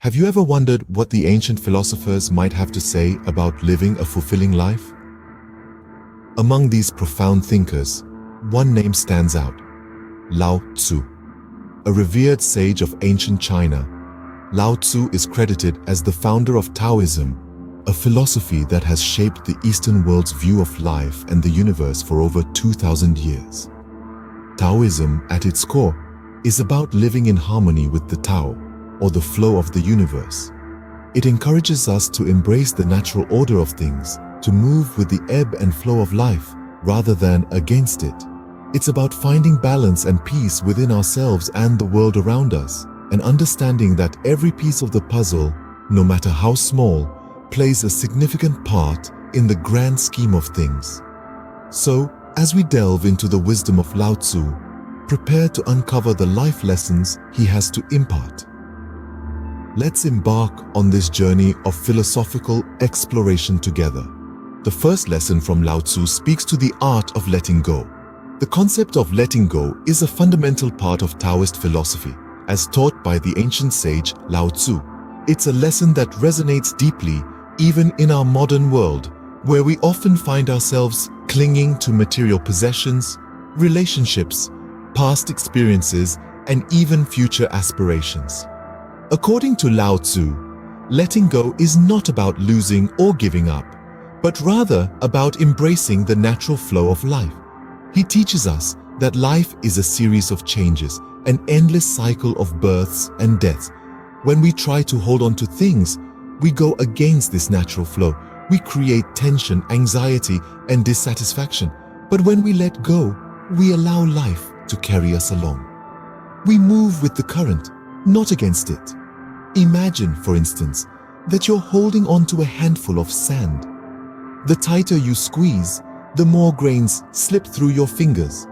Have you ever wondered what the ancient philosophers might have to say about living a fulfilling life? Among these profound thinkers, one name stands out: Lao Tzu. A revered sage of ancient China, Lao Tzu is credited as the founder of Taoism, a philosophy that has shaped the Eastern world's view of life and the universe for over 2,000 years. Taoism, at its core, is about living in harmony with the Tao, or the flow of the universe. It encourages us to embrace the natural order of things, to move with the ebb and flow of life rather than against it. It's about finding balance and peace within ourselves and the world around us, and understanding that every piece of the puzzle, no matter how small, plays a significant part in the grand scheme of things. So, as we delve into the wisdom of Lao Tzu, prepare to uncover the life lessons he has to impart. Let's embark on this journey of philosophical exploration together. The first lesson from Lao Tzu speaks to the art of letting go. The concept of letting go is a fundamental part of Taoist philosophy, as taught by the ancient sage Lao Tzu. It's a lesson that resonates deeply even in our modern world, where we often find ourselves clinging to material possessions, relationships, past experiences, and even future aspirations. According to Lao Tzu, letting go is not about losing or giving up, but rather about embracing the natural flow of life. He teaches us that life is a series of changes, an endless cycle of births and deaths. When we try to hold on to things, we go against this natural flow. We create tension, anxiety, and dissatisfaction. But when we let go, we allow life to carry us along. We move with the current, not against it. Imagine, for instance, that you're holding on to a handful of sand. The tighter you squeeze, the more grains slip through your fingers.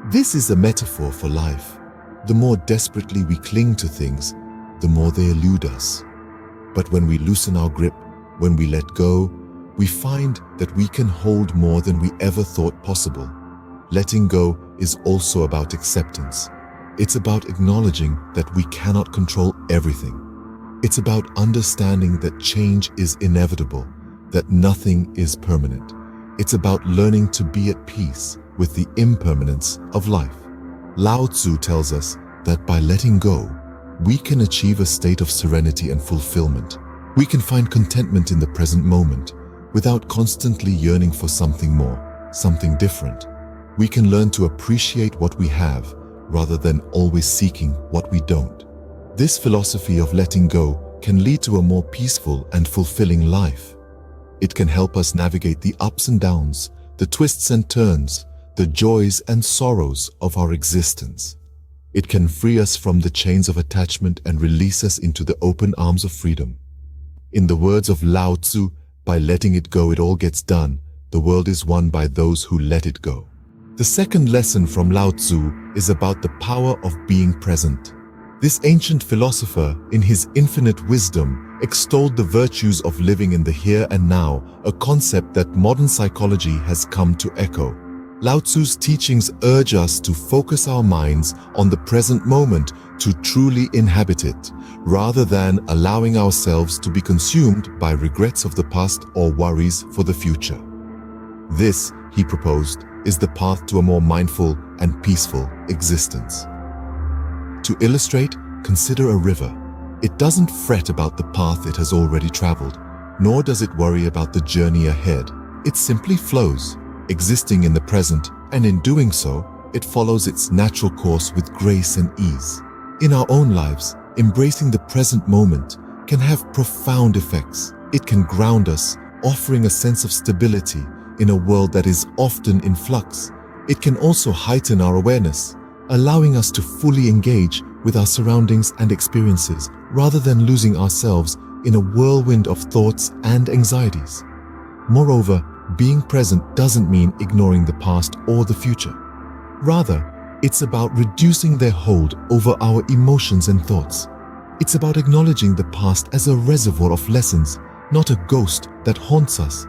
This is a metaphor for life. The more desperately we cling to things, the more they elude us. But when we loosen our grip, when we let go, we find that we can hold more than we ever thought possible. Letting go is also about acceptance. It's about acknowledging that we cannot control everything. It's about understanding that change is inevitable, that nothing is permanent. It's about learning to be at peace with the impermanence of life. Lao Tzu tells us that by letting go, we can achieve a state of serenity and fulfillment. We can find contentment in the present moment without constantly yearning for something more, something different. We can learn to appreciate what we have rather than always seeking what we don't. This philosophy of letting go can lead to a more peaceful and fulfilling life. It can help us navigate the ups and downs, the twists and turns, the joys and sorrows of our existence. It can free us from the chains of attachment and release us into the open arms of freedom. In the words of Lao Tzu, by letting it go, it all gets done. The world is won by those who let it go. The second lesson from Lao Tzu is about the power of being present. This ancient philosopher, in his infinite wisdom, extolled the virtues of living in the here and now, a concept that modern psychology has come to echo. Lao Tzu's teachings urge us to focus our minds on the present moment, to truly inhabit it, rather than allowing ourselves to be consumed by regrets of the past or worries for the future. This, he proposed, is the path to a more mindful and peaceful existence. To illustrate, consider a river. It doesn't fret about the path it has already traveled, nor does it worry about the journey ahead. It simply flows, existing in the present, and in doing so, it follows its natural course with grace and ease. In our own lives, embracing the present moment can have profound effects. It can ground us, offering a sense of stability in a world that is often in flux. It can also heighten our awareness, allowing us to fully engage with our surroundings and experiences rather than losing ourselves in a whirlwind of thoughts and anxieties. Moreover, being present doesn't mean ignoring the past or the future. Rather, it's about reducing their hold over our emotions and thoughts. It's about acknowledging the past as a reservoir of lessons, not a ghost that haunts us.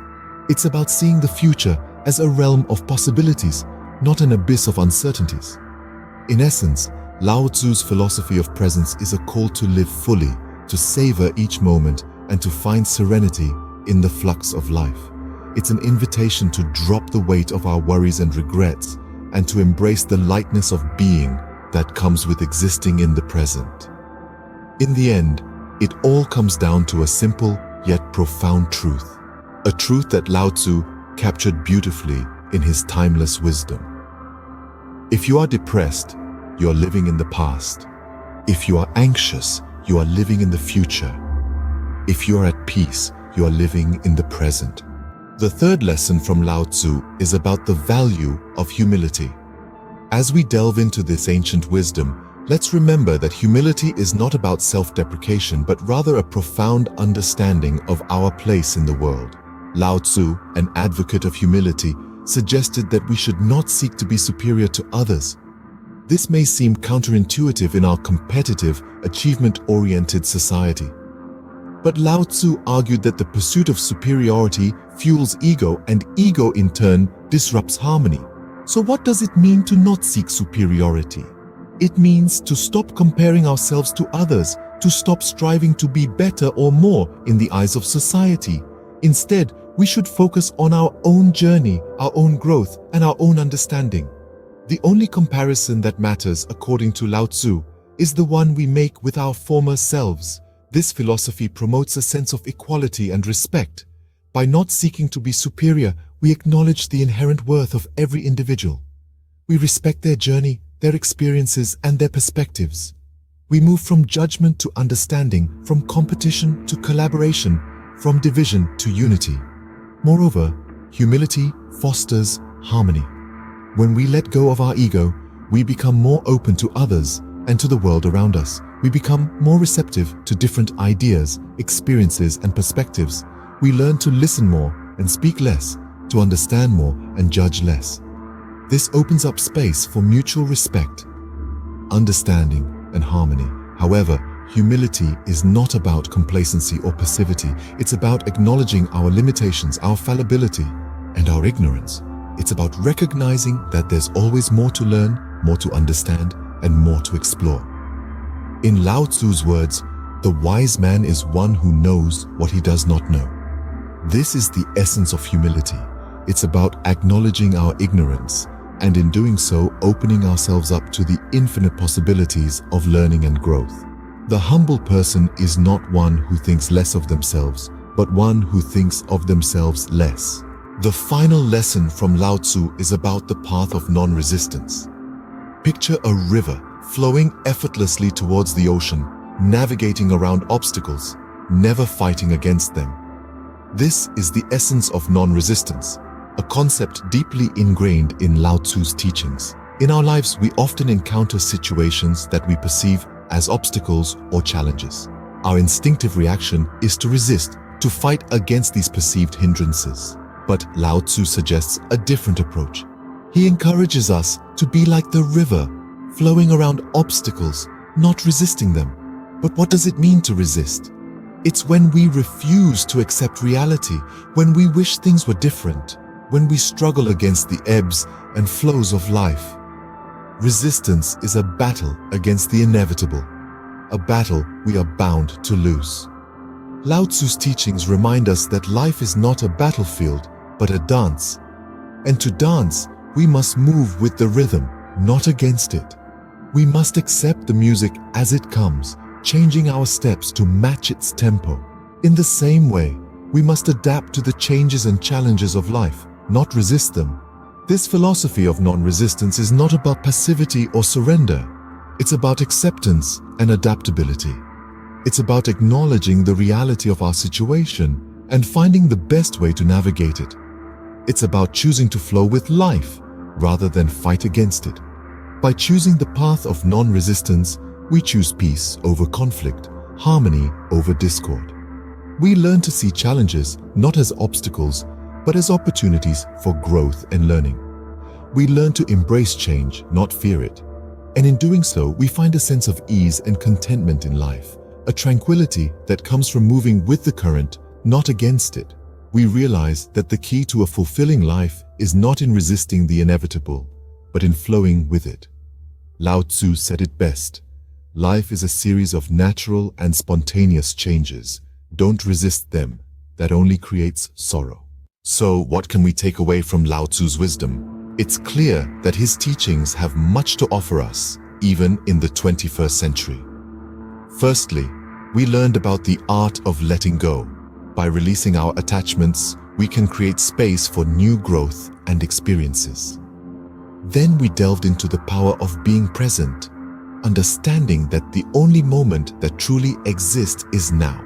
It's about seeing the future as a realm of possibilities, not an abyss of uncertainties. In essence, Lao Tzu's philosophy of presence is a call to live fully, to savor each moment, and to find serenity in the flux of life. It's an invitation to drop the weight of our worries and regrets, and to embrace the lightness of being that comes with existing in the present. In the end, it all comes down to a simple yet profound truth. A truth that Lao Tzu captured beautifully in his timeless wisdom. If you are depressed, you are living in the past. If you are anxious, you are living in the future. If you are at peace, you are living in the present. The third lesson from Lao Tzu is about the value of humility. As we delve into this ancient wisdom, let's remember that humility is not about self-deprecation, but rather a profound understanding of our place in the world. Lao Tzu, an advocate of humility, suggested that we should not seek to be superior to others. This may seem counterintuitive in our competitive, achievement-oriented society. But Lao Tzu argued that the pursuit of superiority fuels ego, and ego in turn disrupts harmony. So what does it mean to not seek superiority? It means to stop comparing ourselves to others, to stop striving to be better or more in the eyes of society. Instead, we should focus on our own journey, our own growth, and our own understanding. The only comparison that matters, according to Lao Tzu, is the one we make with our former selves. This philosophy promotes a sense of equality and respect. By not seeking to be superior, we acknowledge the inherent worth of every individual. We respect their journey, their experiences, and their perspectives. We move from judgment to understanding, from competition to collaboration, from division to unity. Moreover, humility fosters harmony. When we let go of our ego, we become more open to others and to the world around us. We become more receptive to different ideas, experiences, and perspectives. We learn to listen more and speak less, to understand more and judge less. This opens up space for mutual respect, understanding, and harmony. However, humility is not about complacency or passivity. It's about acknowledging our limitations, our fallibility, and our ignorance. It's about recognizing that there's always more to learn, more to understand, and more to explore. In Lao Tzu's words, the wise man is one who knows what he does not know. This is the essence of humility. It's about acknowledging our ignorance, and in doing so, opening ourselves up to the infinite possibilities of learning and growth. The humble person is not one who thinks less of themselves, but one who thinks of themselves less. The final lesson from Lao Tzu is about the path of non-resistance. Picture a river flowing effortlessly towards the ocean, navigating around obstacles, never fighting against them. This is the essence of non-resistance, a concept deeply ingrained in Lao Tzu's teachings. In our lives, we often encounter situations that we perceive as obstacles or challenges. Our instinctive reaction is to resist, to fight against these perceived hindrances. But Lao Tzu suggests a different approach. He encourages us to be like the river, flowing around obstacles, not resisting them. But what does it mean to resist? It's when we refuse to accept reality, when we wish things were different, when we struggle against the ebbs and flows of life. Resistance is a battle against the inevitable, a battle we are bound to lose. Lao Tzu's teachings remind us that life is not a battlefield, but a dance. And to dance, we must move with the rhythm, not against it. We must accept the music as it comes, changing our steps to match its tempo. In the same way, we must adapt to the changes and challenges of life, not resist them. This philosophy of non-resistance is not about passivity or surrender. It's about acceptance and adaptability. It's about acknowledging the reality of our situation and finding the best way to navigate it. It's about choosing to flow with life rather than fight against it. By choosing the path of non-resistance, we choose peace over conflict, harmony over discord. We learn to see challenges not as obstacles, but as opportunities for growth and learning. We learn to embrace change, not fear it. And in doing so, we find a sense of ease and contentment in life, a tranquility that comes from moving with the current, not against it. We realize that the key to a fulfilling life is not in resisting the inevitable, but in flowing with it. Lao Tzu said it best: Life is a series of natural and spontaneous changes. Don't resist them. That only creates sorrow. So, what can we take away from Lao Tzu's wisdom? It's clear that his teachings have much to offer us, even in the 21st century. Firstly, we learned about the art of letting go. By releasing our attachments, we can create space for new growth and experiences. Then we delved into the power of being present, understanding that the only moment that truly exists is now.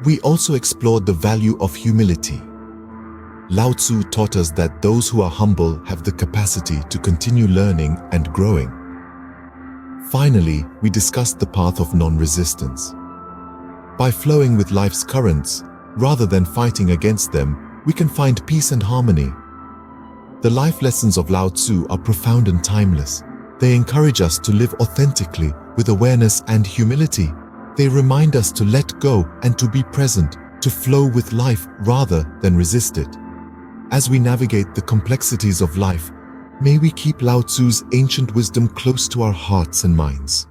We also explored the value of humility. Lao Tzu taught us that those who are humble have the capacity to continue learning and growing. Finally, we discussed the path of non-resistance. By flowing with life's currents, rather than fighting against them, we can find peace and harmony. The life lessons of Lao Tzu are profound and timeless. They encourage us to live authentically with awareness and humility. They remind us to let go and to be present, to flow with life rather than resist it. As we navigate the complexities of life, may we keep Lao Tzu's ancient wisdom close to our hearts and minds.